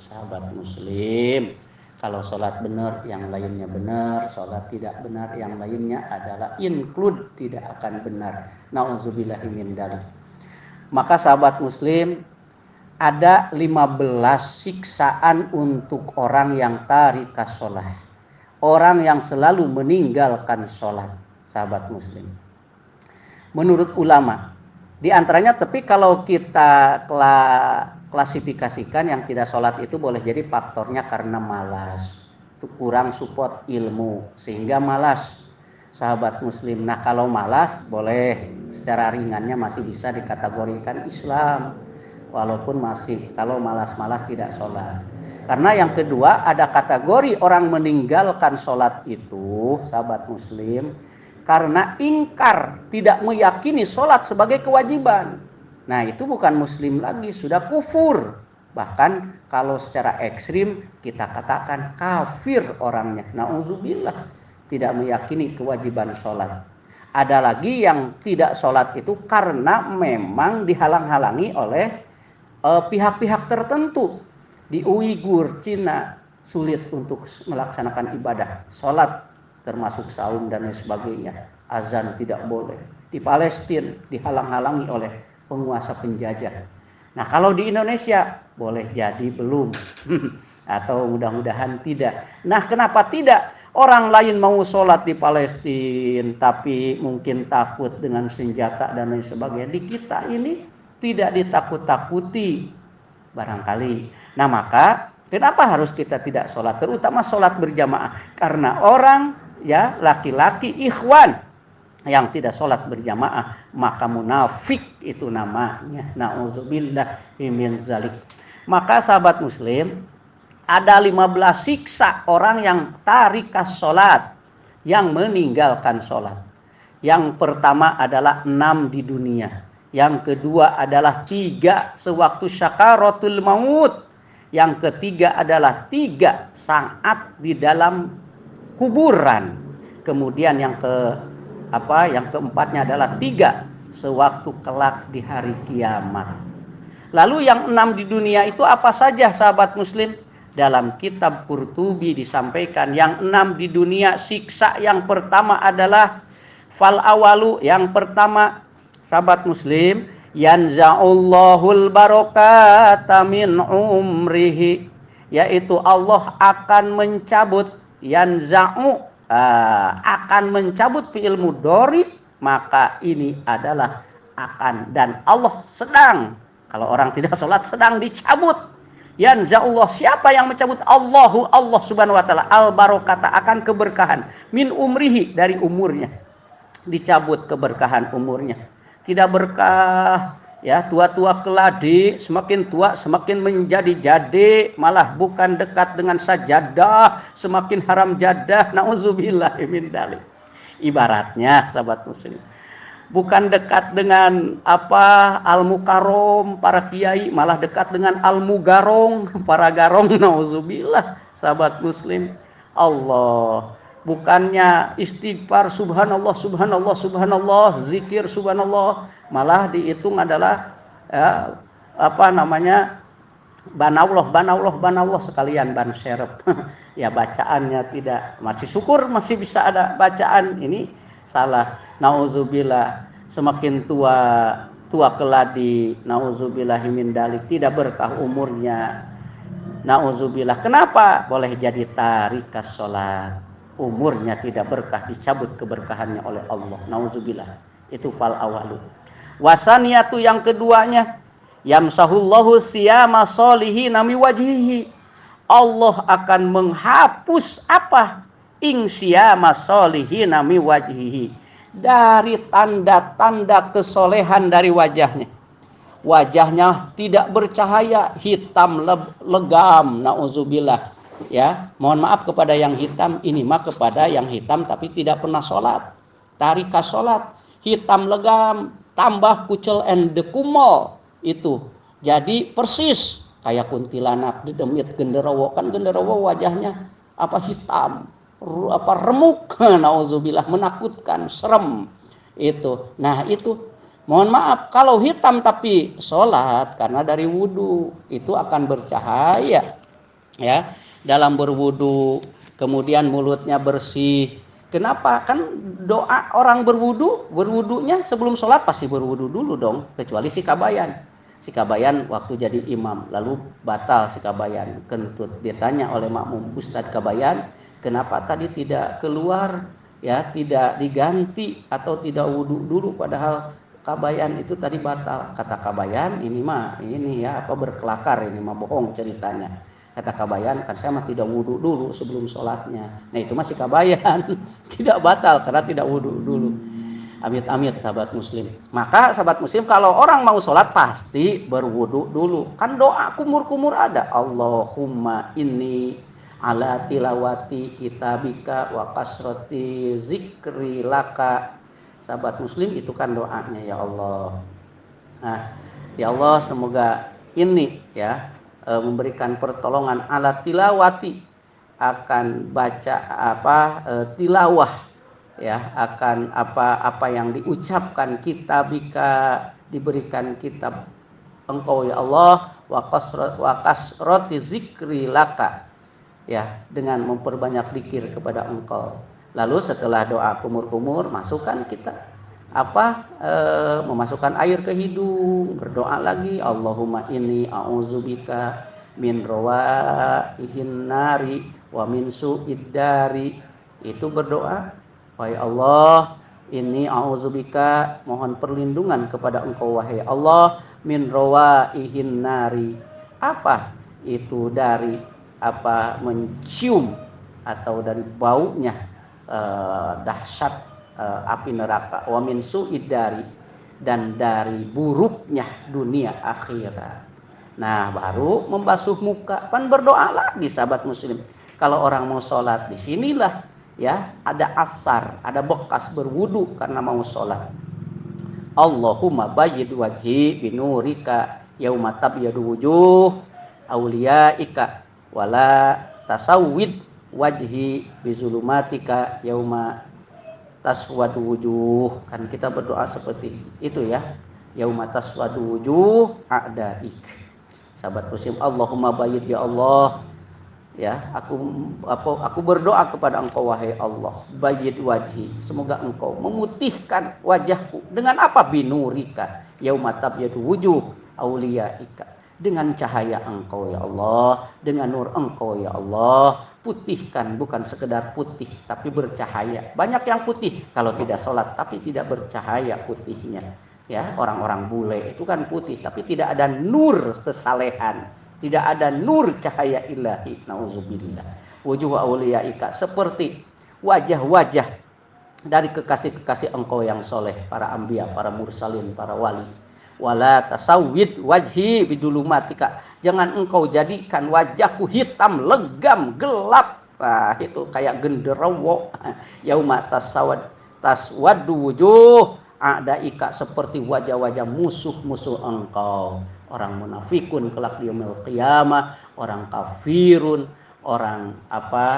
sahabat muslim. Kalau sholat benar, yang lainnya benar. Sholat tidak benar, yang lainnya adalah include, tidak akan benar. Nauzubillahi min dzalik. Maka sahabat muslim, ada 15 siksaan untuk orang yang tarikas sholat. Orang yang selalu meninggalkan sholat, sahabat muslim. Menurut ulama, di antaranya, tapi kalau kita klasifikasikan, yang tidak sholat itu boleh jadi faktornya karena malas, kurang support ilmu sehingga malas, sahabat muslim. Nah, kalau malas boleh, secara ringannya masih bisa dikategorikan Islam, walaupun masih kalau malas-malas tidak sholat. Karena yang kedua, ada kategori orang meninggalkan sholat itu, sahabat muslim, karena ingkar, tidak meyakini sholat sebagai kewajiban. Nah, itu bukan muslim lagi, sudah kufur. Bahkan kalau secara ekstrim kita katakan kafir orangnya. Nauzubillah, tidak meyakini kewajiban sholat. Ada lagi yang tidak sholat itu karena memang dihalang-halangi oleh pihak-pihak tertentu. Di Uighur, Cina, sulit untuk melaksanakan ibadah sholat, termasuk saum dan lain sebagainya. Azan tidak boleh. Di Palestina dihalang-halangi oleh penguasa penjajah. Nah, kalau di Indonesia boleh jadi belum atau mudah-mudahan tidak. Nah, kenapa tidak? Orang lain mau sholat di Palestina tapi mungkin takut dengan senjata dan lain sebagainya. Di kita ini tidak ditakut-takuti barangkali. Nah, maka kenapa harus kita tidak sholat, terutama sholat berjamaah? Karena orang, ya, laki-laki ikhwan yang tidak sholat berjamaah, maka munafik itu namanya. Nauzubillahi min dzalik. Maka sahabat muslim, ada 15 siksa orang yang tarikas sholat, yang meninggalkan sholat. Yang pertama adalah 6 di dunia. Yang kedua adalah 3 sewaktu syakaratul maut. Yang ketiga adalah 3 saat di dalam kuburan. Kemudian yang keempatnya adalah 3 sewaktu kelak di hari kiamat. Lalu yang 6 di dunia itu apa saja, sahabat muslim? Dalam kitab Qurtubi disampaikan yang 6 di dunia siksa yang pertama adalah fal awalu, yang pertama, sahabat muslim, yanza'ullahul barakata min umrihi, yaitu Allah akan mencabut, yanza'u akan mencabut fi'il mudhari, maka ini adalah akan, dan Allah sedang, kalau orang tidak sholat sedang dicabut. Yanza'ullah, siapa yang mencabut? Allah subhanahu wa ta'ala, al barakata, akan keberkahan, min umrihi, dari umurnya, dicabut keberkahan umurnya. Tidak berkah, ya, tua-tua keladi, semakin tua semakin menjadi-jadi, malah bukan dekat dengan sajadah, semakin haram jadah. Nauzubillahi min dzalik. Ibaratnya, sahabat muslim, bukan dekat dengan al-mukarrom para kiai, malah dekat dengan al-mugarong para garong. Nauzubillah, sahabat muslim. Allah, bukannya istighfar subhanallah subhanallah subhanallah, zikir subhanallah, malah dihitung adalah banallah sekalian ban serep. Ya, bacaannya tidak, masih syukur masih bisa ada bacaan, ini salah. Nauzubillah, semakin tua keladi, nauzubillahi min dzalik, tidak berkah umurnya. Nauzubillah. Kenapa? Boleh jadi tarikas sholat, umurnya tidak berkah, dicabut keberkahannya oleh Allah. Nauzubillah. Itu fal awalu. Wasaniyatu, yang keduanya, yamsahullahu siyama solihina mi wajhihi, Allah akan menghapus apa? Siyama solihina mi wajhihi, dari tanda-tanda kesolehan dari wajahnya. Wajahnya tidak bercahaya, hitam legam, nauzubillah. Ya, mohon maaf kepada yang hitam, ini mah kepada yang hitam tapi tidak pernah sholat, tarikas sholat, hitam legam, tambah kucel and dekumol, itu jadi persis kayak kuntilanak, dedemit genderowo, kan genderowo wajahnya hitam, remuk, nauzubillah, menakutkan, serem itu. Nah, itu mohon maaf, kalau hitam tapi sholat karena dari wudhu, itu akan bercahaya. ya, dalam berwudu, kemudian mulutnya bersih. Kenapa? Kan doa orang berwudunya sebelum sholat pasti berwudu dulu dong, kecuali si kabayan. Si kabayan waktu jadi imam, lalu batal si kabayan. Kentut ditanya oleh makmum, Ustadz kabayan, kenapa tadi tidak keluar, ya, tidak diganti atau tidak wudu dulu, padahal kabayan itu tadi batal. Kata kabayan, ini ya apa berkelakar, ini mah bohong ceritanya. Kata kabayan, kan saya mah tidak wudu dulu sebelum sholatnya. Nah itu masih kabayan, tidak batal karena tidak wudu dulu. Amit-amit sahabat muslim. Maka sahabat muslim kalau orang mau sholat pasti berwudu dulu. Kan doa kumur-kumur ada. Allahumma inni ala tilawati kitabika wa kasroti zikri laka. Sahabat muslim itu kan doanya, ya Allah. Nah, ya Allah semoga ini ya memberikan pertolongan ala tilawati, akan baca tilawah, ya, akan apa yang diucapkan kitabika, diberikan kitab engkau ya Allah, wa kasroti zikri laka, ya, dengan memperbanyak zikir kepada engkau. Lalu setelah doa kumur-kumur masukkan kita memasukkan air ke hidung, berdoa lagi, Allahumma inni a'udzubika min rawaihin nari wa min su'id dari. Itu berdoa, wahai Allah, inni a'udzubika, mohon perlindungan kepada engkau wahai Allah, min rawaihin nari. Apa itu? Dari mencium atau dari baunya dahsyat api neraka, wa min su'id dari, dan dari buruknya dunia akhirat. Nah, baru membasuh muka, kan berdoa lagi sahabat muslim. Kalau orang mau sholat, disinilah ya ada asar, ada bekas berwudu karena mau sholat. Allahumma bayyid wajhi binurika yauma tabyadu wujuh auliyaika wala tasawwid wajhi bizulumatika yauma taswadu wujuh. Kan kita berdoa seperti itu ya, yauma taswadu wujuh a'daik. Sahabat muslim, Allahumma bayyid ya Allah, ya, aku berdoa kepada engkau wahai Allah, bayyid wajhi, semoga engkau memutihkan wajahku dengan apa? Binurika yauma tabyadu wujuh auliyaika, dengan cahaya engkau ya Allah, dengan nur engkau ya Allah, putihkan, bukan sekedar putih tapi bercahaya. Banyak yang putih kalau tidak sholat tapi tidak bercahaya putihnya, ya. Orang-orang bule itu kan putih tapi tidak ada nur kesalehan, tidak ada nur cahaya ilahi. Nauzubillah. Wujuh auliyaika, seperti wajah-wajah dari kekasih-kekasih engkau yang soleh, para anbiya, para mursalin, para wali. Wala tasawwid wajhi bidulumatika, jangan engkau jadikan wajahku hitam, legam, gelap. Nah, itu kayak genderuwo. Yauma taswadu wujuh a'daika, seperti wajah-wajah musuh-musuh engkau. Orang munafikun kelak di yaumil qiyamah, orang kafirun, orang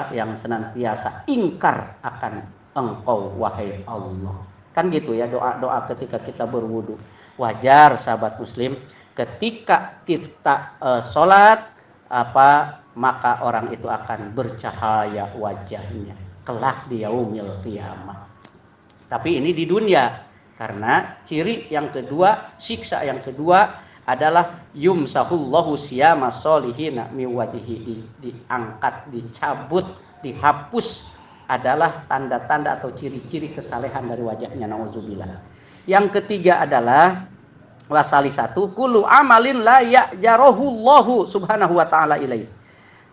yang senantiasa ingkar akan engkau wahai Allah. Kan gitu ya doa-doa ketika kita berwudu. Wajar sahabat muslim ketika kita sholat maka orang itu akan bercahaya wajahnya kelak di yaumil qiyamah. Tapi ini di dunia, karena ciri yang kedua, siksa yang kedua adalah yumsahullahu siyama solihina mi wajhihi, diangkat, dicabut, dihapus adalah tanda-tanda atau ciri-ciri kesalehan dari wajahnya. Nauzubillah. Yang ketiga adalah wasali satu kullu amalin la ya'jaruhullahu subhanahu wa ta'ala ilaih.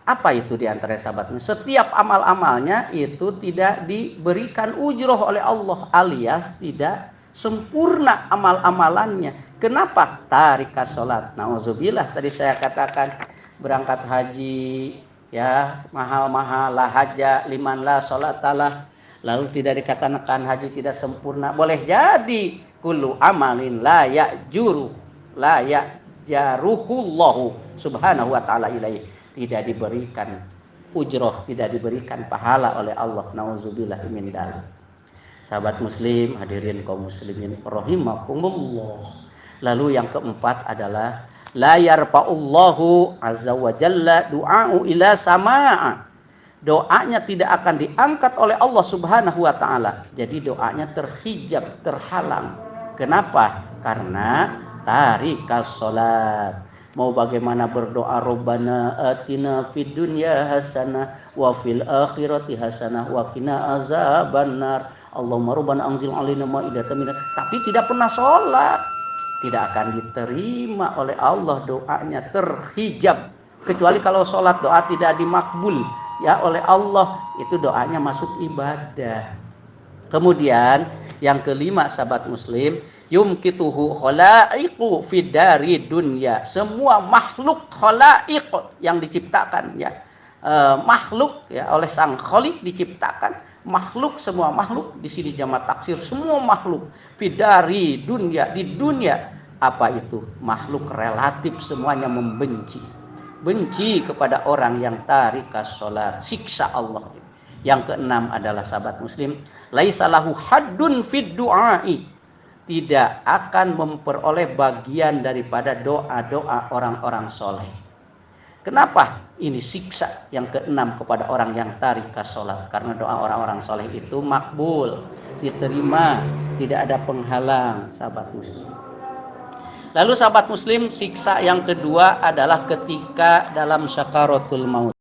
Apa itu diantara sahabatnya? Setiap amal-amalnya itu tidak diberikan ujroh oleh Allah, alias tidak sempurna amal-amalannya. Kenapa? Tarika sholat. Nauzubillah, tadi saya katakan berangkat haji, ya, mahal-mahal lah haja liman la sholatalah, lalu tidak dikatakan haji tidak sempurna. Boleh jadi kullu amalin la ya'jaruhullahu subhanahu wa ta'ala ilaih, tidak diberikan ujroh, tidak diberikan pahala oleh Allah. Nauzubillah min dzalik. Sahabat muslim, hadirin kaum muslimin rahimakumullah. Lalu yang keempat adalah La yarfa'ullahu azza wa jalla du'a'u ila sama'a. Doanya tidak akan diangkat oleh Allah Subhanahu wa taala. Jadi doanya terhijab, terhalang. Kenapa? Karena tarikas salat. Mau bagaimana berdoa, Rabbana atina fid dunya hasanah wa fil akhirati hasanah wa qina azabannar. Allahumma rabbana anzil alaina ma'idatan minas. Tapi tidak pernah sholat, tidak akan diterima oleh Allah, doanya terhijab. Kecuali kalau sholat doa tidak dimakbul ya oleh Allah, itu doanya masuk ibadah. Kemudian yang kelima sahabat muslim, yumkituhu khalaiqu fid dari dunya. Semua makhluk khalaiq yang diciptakan ya, makhluk ya oleh sang khaliq diciptakan. Makhluk, semua makhluk di sini jamak taksir, semua makhluk fidari dunia, di dunia. Apa itu? Makhluk relatif, semuanya membenci, benci kepada orang yang tarikas sholat, siksa Allah. Yang keenam adalah sahabat muslim, laisa lahu haddun fid du'ai, tidak akan memperoleh bagian daripada doa-doa orang-orang soleh. Kenapa ini siksa yang keenam kepada orang yang tarikas sholat? Karena doa orang-orang soleh itu makbul, diterima, tidak ada penghalang sahabat muslim. Lalu sahabat muslim, siksa yang kedua adalah ketika dalam sakaratul maut.